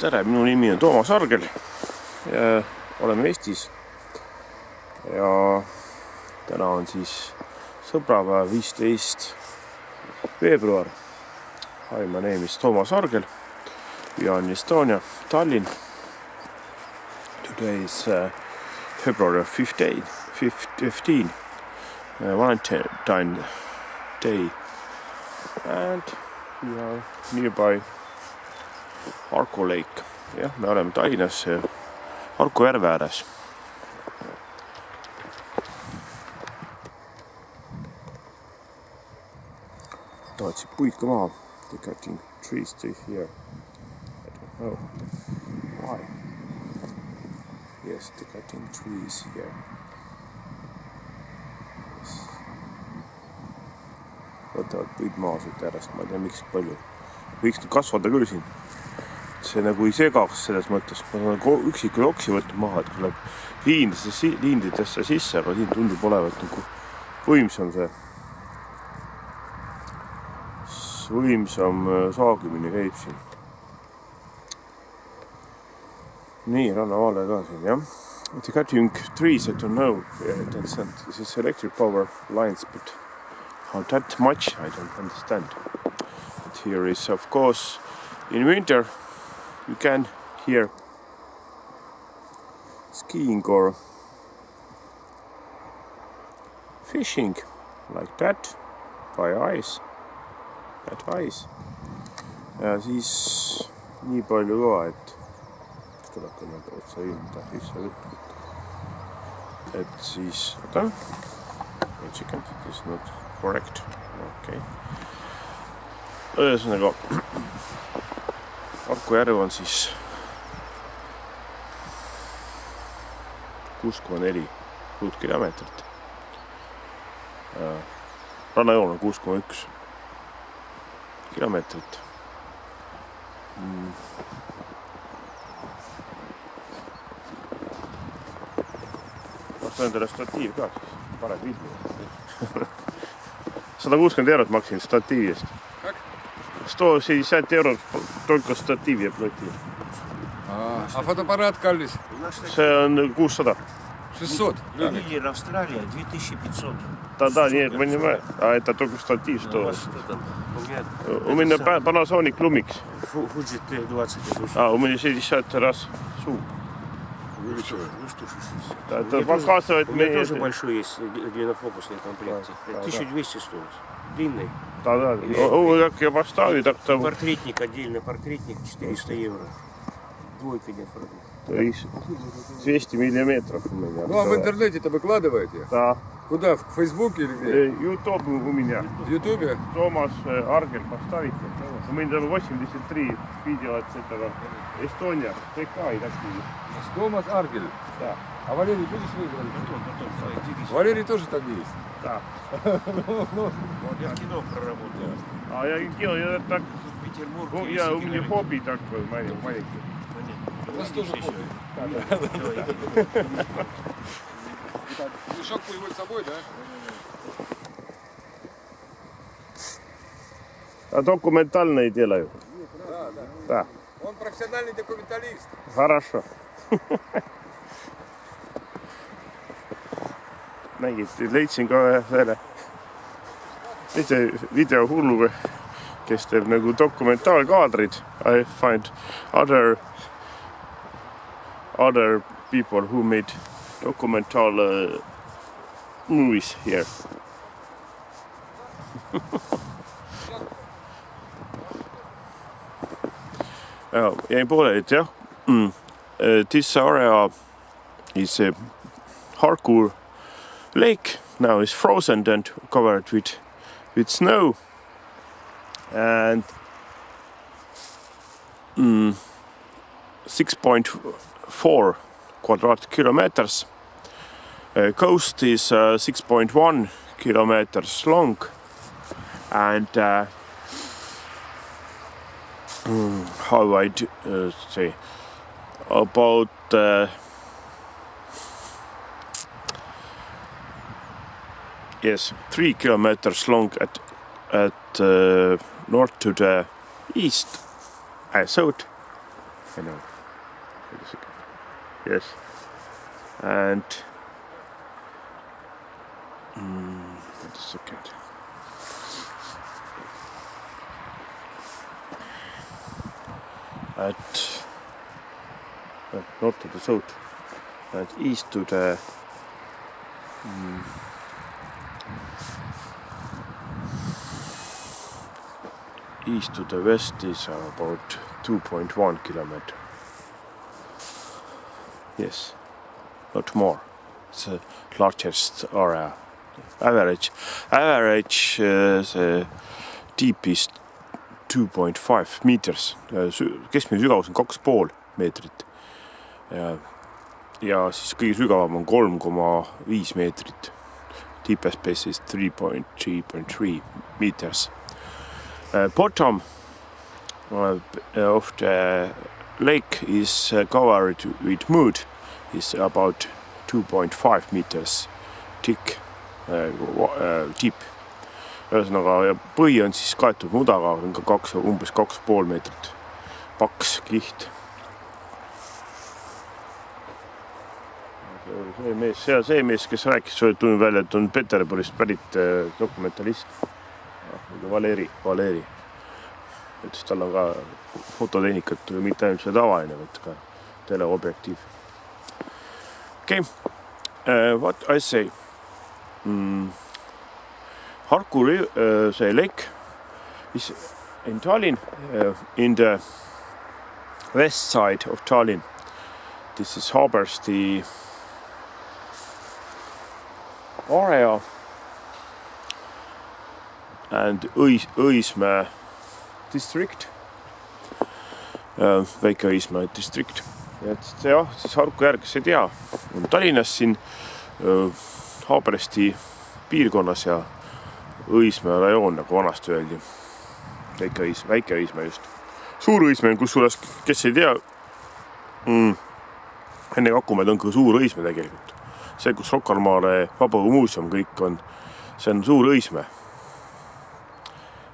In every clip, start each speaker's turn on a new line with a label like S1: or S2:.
S1: Tere, minu nimi on Toomas Argel ja oleme Eestis ja täna on siis sõbrapäev 15. veebruar. Hi, my name is Toomas Argel. We are in Estonia, Tallinn. Today is February 15, Valentine Day, and we are nearby Harku Lake. Jah, me oleme Tallinnas Harku järve ääres. Tahtsin puid ka maha. They're cutting trees to here. I don't know why. Yes, they're cutting trees here. Yes. Võtavad puid maha siit äärest. Ma ei tea, miks palju. Võiks kasvada küll siin. See nagu ei segaks selles mõttes. Ma olen üksikul oksi võtnud maha, et kui läheb liindidesse sisse, aga siin tundub olevat nagu võimsam saagimine käib siin. Nii, rannavaale ka siin, jah. They're cutting trees, I don't know. This is electric power lines, but how that much, I don't understand. But here is, of course, in winter, you can hear skiing or fishing like that by ice. That ice. Ja siis nii palju ka, et tuleb ka nüüd otsa ilmda sisse võtta. Et siis, oota, second, this is not correct. Okay. Ühesõnaga, Harku järv on siis 6,4 ruutkilomeetrit. Rannajoon on 6,1 kilomeetrit. Vastan endale statiiv ka, parem viidme. 160 eurot maksin statiivi eest. 160 eurot только стативе платил.
S2: А фотоаппарат kallis?
S1: See on 600.
S2: 600?
S3: Лидер Австралия 2500.
S1: Да, нет, понимаю. А это только статив, что... У меня Panasonic Lumix.
S3: Fuji T20.
S1: А, у меня 60 раз сум.
S3: Ну что 60.
S1: Это показывает
S3: У меня
S1: мне...
S3: тоже большой есть длиннофокусный комплект. 1200 стоит. Длинный.
S1: Да. Как я поставлю, так там...
S3: Портретник, отдельно портретник 400 евро. Двойка диафрагма.
S1: То есть 200 миллиметров у меня.
S2: Ну а в интернете-то выкладываете?
S1: Да.
S2: Куда? В Фейсбуке или где?
S1: YouTube у меня.
S2: В Ютубе?
S1: Томас Аргель поставите. У меня там 83 видео от этого. Эстония, ТК и такие.
S2: Томас Аргель?
S1: Да.
S2: А Валерий будешь выиграть?
S3: Потом.
S2: Валерий тоже там есть?
S1: Да.
S3: Я в кино проработал.
S1: А я кино, я так...
S3: В Петербурге.
S1: У меня хобби такой маленький.
S2: У нас тоже хобби. Мешок приводит с собой, да?
S1: А документальные делаю. Да.
S2: Он профессиональный документалист.
S1: Хорошо. Nägid, leidsin ka selle videohullu, kes teeb nagu dokumentaalkaadrid. I find other people who made documental movies here. Jäin pooleli, et jah, this area is Harku Lake now is frozen and covered with snow, and 6.4 quadrat kilometers. Coast is 6.1 kilometers long, and how I'd say about yes, 3 kilometers long at north to the east, south, I know. Wait a second. Yes. And wait a second. At north to the south and east to the east to the west is about 2.1 kilometer. Yes, not more. It's the largest area. Average the deep is 2.5 meters. Keskmine sügavus on 2,5 meetrit. Ja siis kõige sügavam on 3,5 meetrit. Deepest space is 3.3 meters. Bottom of the lake is covered with mud. Is about 2.5 meters thick, deep. Ühesõnaga, põhi on siis kaetud mudaga, on ka umbes 2,5 meetrit paks kiht. See mees, kes rääkis, tuli välja, et on Peterburist pärit dokumentalist. Valeri. Ütles, tal on ka fototehnikat, mitte ainult see tavaline, vaid ka teleobjektiiv. Okay, what I say? Harku lake is in Tallinn, in the west side of Tallinn. This is Haabersti area and Õismäe district, Väike-Õismäe district. Et jah, siis Harku järg, kes ei tea, on Tallinnas siin Haabersti piirkonnas ja Õismäe rajoon, nagu vanasti öeldi. Väike-Õismäe just. Suur-Õismäe, kus suures, kes ei tea, enne Kakumäed on ka Suur-Õismäe tegelikult. See, kus Rocca al Mare Vabaõhumuuseum kõik on, see on Suur-Õismäe.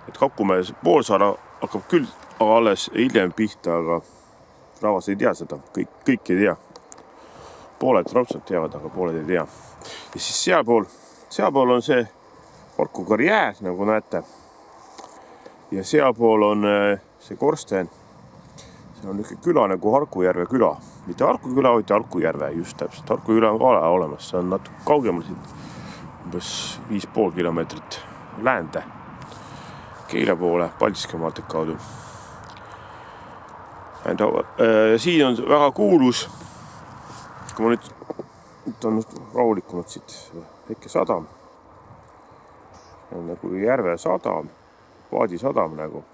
S1: Et Kakumäe poolsaare hakkab küll alles hiljem pihta, aga rahvas ei tea seda, kõik ei tea. Pooled raudselt teavad, aga pooled ei tea. Ja siis sealpool on see Harku karjäär, nagu näete. Ja sealpool on see Korsten. See on üks küla nagu Harkujärve küla. Mitte Harku küla, vaid Harkujärve, just täpselt. Harku küla on ka olemas, see on natuke kaugemal siit. Umbes 5,5 kilomeetrit läände. Keila poole, Paldiski maantee kaudu. Siin on väga kuulus, kui ma nüüd on rahulikumad siit väike sadam. On nagu järve sadam, paadisadam nagu.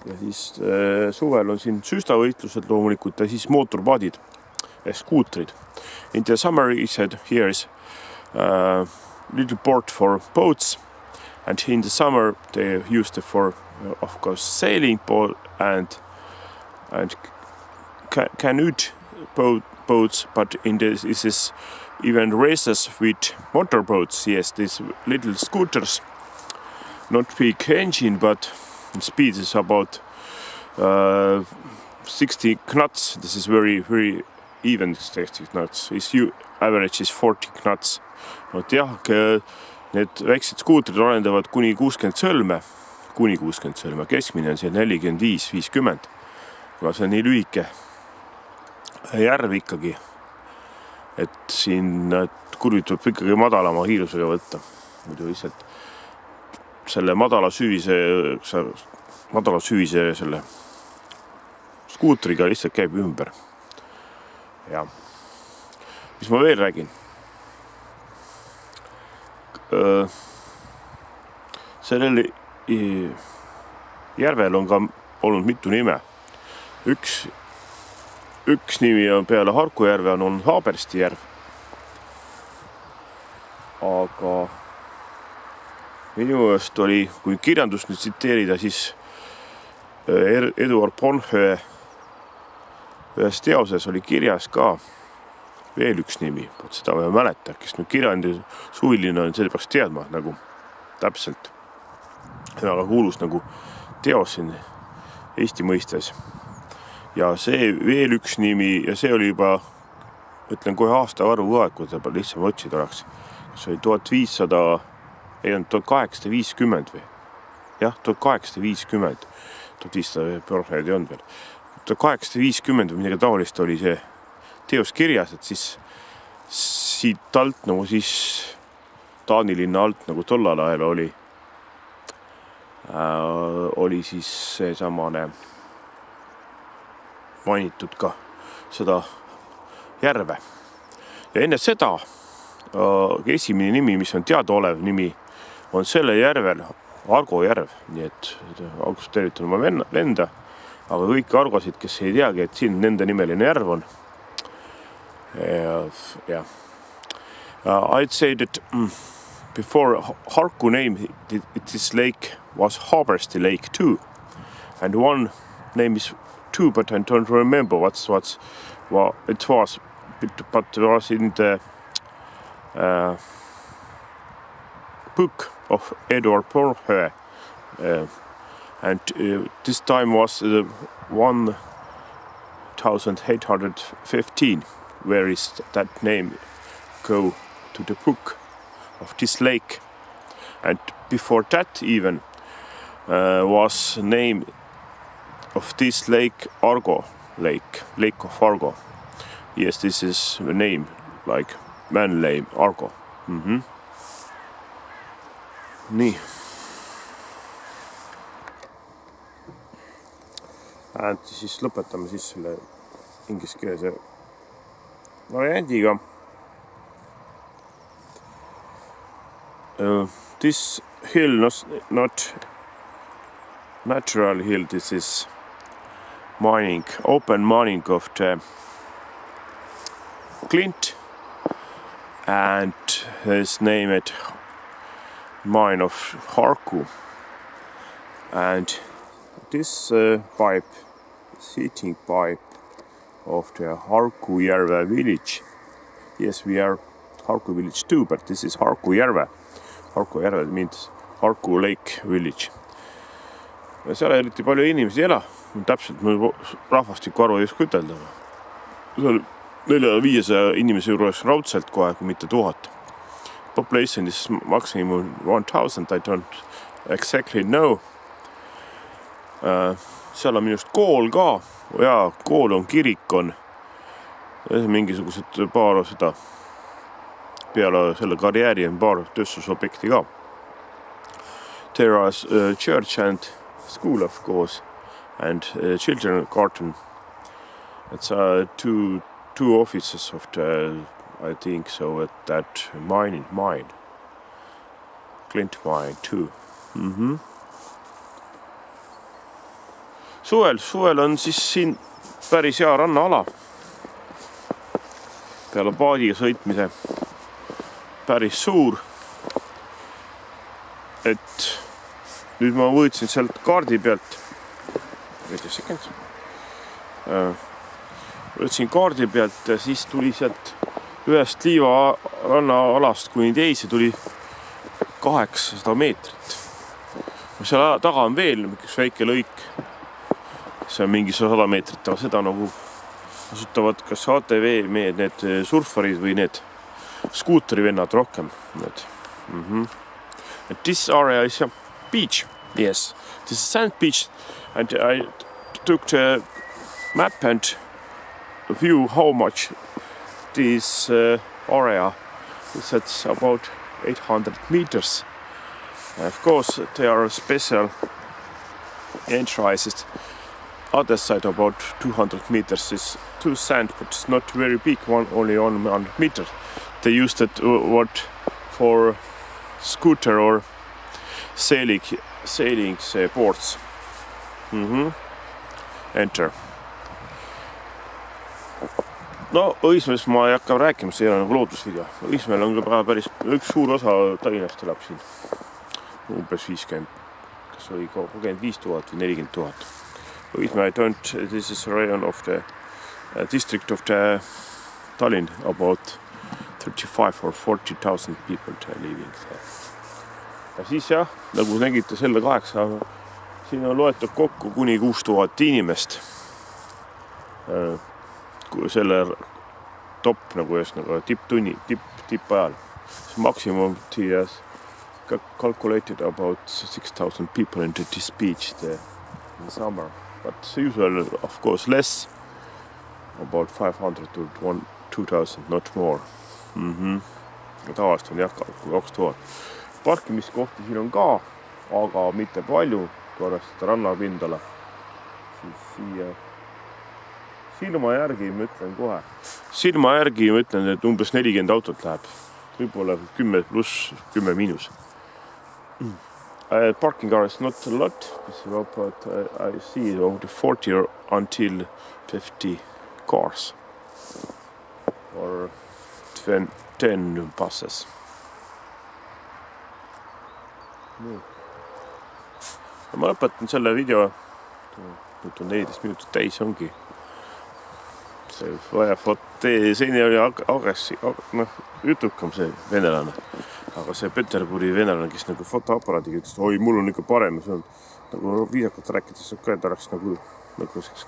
S1: Ja siis suvel on siin süstavõitlused loomulikult ja siis mootorpaadid ja skuutrid. In the summer he said here is little port for boats and in the summer they used it for of course sailing boat and canoe boats, but in this is even races with motorboats. Yes, these little scooters, not big engine, but speed is about 60 knots. This is very, very even 60 knots. Average is 40 knots. No, jah, need väiksed skuutrid arendavad kuni 60 sõlme. Keskmine on seal 45-50. Kuna see on nii lühike järv ikkagi, et siin kurvid tuleb ikkagi madalama kiirusega võtta. Muidu lihtsalt selle madala süvise selle skuutriga lihtsalt käib ümber. Ja. Mis ma veel räägin? Sellel järvel on ka olnud mitu nime. Üks nimi on peale Harkujärve on Haabersti järv. Aga minu eest oli, kui kirjandust nüüd tsiteerida, siis Eduard Bonhoeffer ühes teoses oli kirjas ka veel üks nimi. Seda ma ei mäleta, kes nüüd kirjandi suviline on, seda peaks teadma nagu täpselt. Väga kuulus nagu teos siin Eesti mõistes. ja see veel üks nimi ja see oli juba, ütlen kohe aasta arvu ka, et kui ta lihtsam otsida oleks. See oli 1500, ei olnud 1850 või? Jah, 1850. 1500 portreed ei olnud veel. 1850 või midagi taolist oli see teos kirjas, et siis siit alt nagu siis Taani linna alt nagu tollal ajal oli siis see samane mainitud ka seda järve. Ja enne seda esimene nimi, mis on teadaolev nimi, on selle järvel Argo järv. Nii et algust tervitan oma venda, aga kõiki argosid, kes ei teagi, et siin nende nimeline järv on. Ja. I'd say that before Harku name, this lake was Habersti Lake too. And one name is too, but I don't remember what it was, but it was in the book of Edward Porhö. And this time was 1815. Where is that name go to the book of this lake? And before that even was name of this lake Argo Lake of Argo. Yes, this is the name, like man name Argo. Nii. And siis lõpetame siis selle ingliskeelse variandiga. This hill is not natural hill, this is mining, open mining of the Clint, and is named mine of Harku. And this pipe, heating pipe of the Harkujärve village. Yes, we are Harku village too, but this is Harkujärve. Harkujärve means Harku Lake village. Ja seal eriti palju inimesi ela. Täpselt rahvastiku arvu ei oska ütelda. Seal 400-500 inimese juures raudselt kohe, kui mitte 1000. Population is maximum 1000, I don't exactly know. Seal on minust kool ka. Ja kool on, kirik on. Mingisugused paar seda peale selle karjääri on paar tööstusobjekti ka. There is a church and school, of course, and children garden. It's two offices of the, I think so, at that mine. Clint mine too. Suvel on siis siin päris hea rannaala. Peale paadiga sõitmise päris suur. Et nüüd ma võtsin sealt kaardi pealt. Võtsin kaardi pealt ja siis tuli sealt ühest Liiva rannaalast kuni teise tuli 800 meetrit. Seal taga on veel üks väike lõik. See on mingi 100 meetrit, aga seda nagu kasutavad kas ATV mehed, need surfarid või need skuuterivennad rohkem. This area is a beach. Yes, this is sand beach. And I took the map and view how much this area is at about 800 meters. Of course, there are special entrances. Other side about 200 meters is to sand, but it's not very big one, only 100 meters. They used it for scooter or sailing boards. Enter. No, Õismäes ma ei hakka rääkima, see ei ole nagu loodusvideo. Õismäel on ka päris üks suur osa Tallinnast elab siin. Umbes 50, kas oli 35 000 või 40 000. Õismäe this is a rayon of the district of the Tallinn, about 35 or 40,000 people living there. Ja siis jah, nagu nägite selle 8, siin on loetud kokku kuni 6000 inimest. selle top nagu tipp ajal. Maximum he has calculated about 6,000 people into this beach in summer, but usually of course less, about 500 to 2,000, not more. Tavaliselt on jah 2000. Parkimiskohti siin on ka, aga mitte palju, kui arvestada rannapindala. Siis siia silma järgi ma ütlen, et umbes 40 autot läheb. Võib-olla 10 pluss 10 miinus. Parking car is not a lot, but I see over 40 until 50 cars or 10 buses. Ma lõpetan selle video, nüüd on 14 minutit täis, ongi see vaja seni oli jutukam see venelane, aga see Peterburi venelane, kes nagu fotoaparaadiga ütles, oi, mul on ikka parem, see on nagu viisakalt rääkides, et ta oleks nagu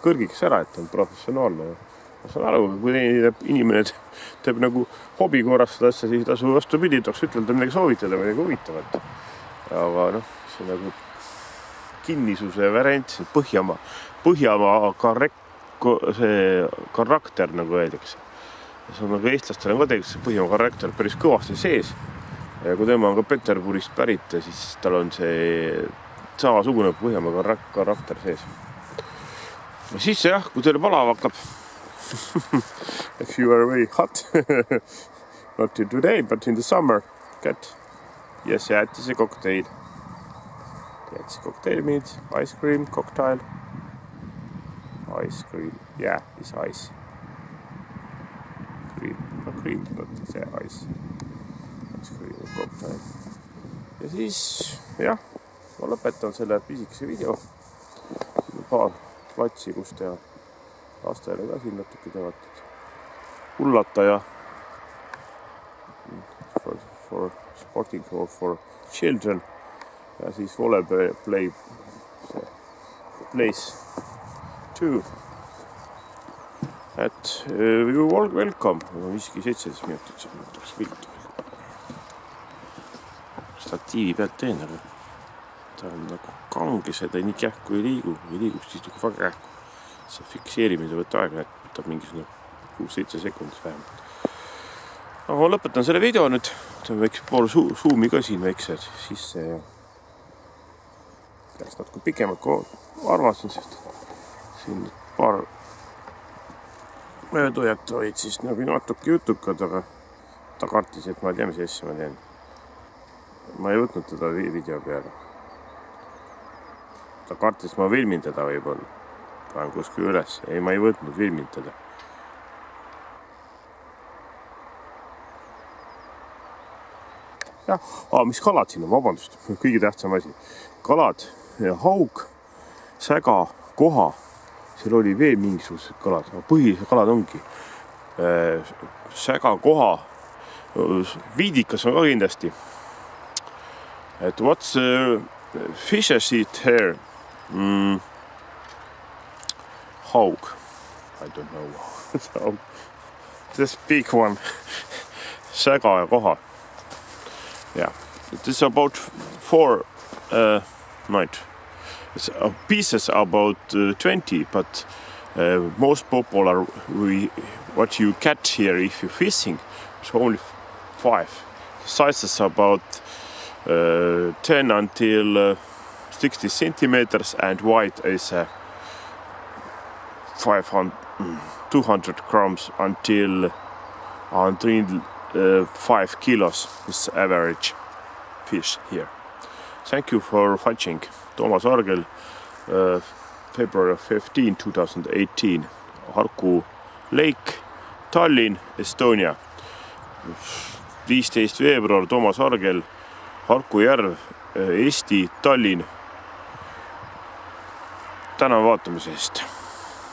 S1: kõrgiks ära, et on professionaalne. Ma saan aru, kui inimene teeb nagu hobi korras seda asja, siis tasu vastupidi, tahaks ütelda midagi soovitada, midagi huvitavat. Aga see nagu kinnisuse variant, see Põhjamaa karakter, nagu öeldakse. See on nagu eestlastele ka tegelikult see Põhjamaa karakter päris kõvasti sees. Ja kui tema on ka Peterburist pärit, siis tal on see samasugune Põhjamaa karakter sees. Ja siis jah, kui teile palav hakkab, if you are very hot, not today, but in the summer, get jäätise cocktail. Jäätise cocktail means ice cream cocktail. Ice cream, yeah, it's ice. Cream, not it's ice. Ice cream cocktail. Ja siis, jah, ma lõpetan selle pisikese video. Paar platsi, kus teha lastele ka siin natuke teevad hullata ja for sporting for children. Ja siis volleyball place too. Et you all welcome. Ma miski 17 minutit, see mõtleks viltu. Statiivi pealt teen, aga ta on nagu kange, seda nii kähku ei liiguks siis nagu väga kähku. See fikseerimine võtta aega, et võtab mingisugune 6-7 sekundit vähemalt. Aga ma lõpetan selle video nüüd. See on väikse pool suumi ka siin väikse sisse ja peaks natuke pikemalt, kui arvasin, sest siin paar möödujat olid siis nagu natuke jutukad, aga ta kartis, et ma ei tea, mis asja ma teen. Ma ei võtnud teda video peale. Ta kartis, ma filmin teda võib-olla. Panen kuskil üles. Ei, ma ei võtnud filmin teda. Jah, mis kalad siin on, vabandust, kõige tähtsam asi. Kalad, haug, säga, koha. Seal oli veel mingisugused kalad, põhilised kalad ongi. Säga, koha, viidikas on ka kindlasti. Et what's fishes eat here? Haug. I don't know. This big one. Säga ja koha. Yeah, it is about 4 it's pieces about 20, but most popular what you catch here if you're fishing is only 5. The size is about 10 until 60 centimeters and weight is 200 grams until 5 kilos is average fish here. Thank you for watching. Toomas Argel, February 15, 2018. Harku Lake, Tallinn, Estonia. 15 veebruar, Toomas Argel, Harku järv, Eesti, Tallinn. Tänan vaatamise eest.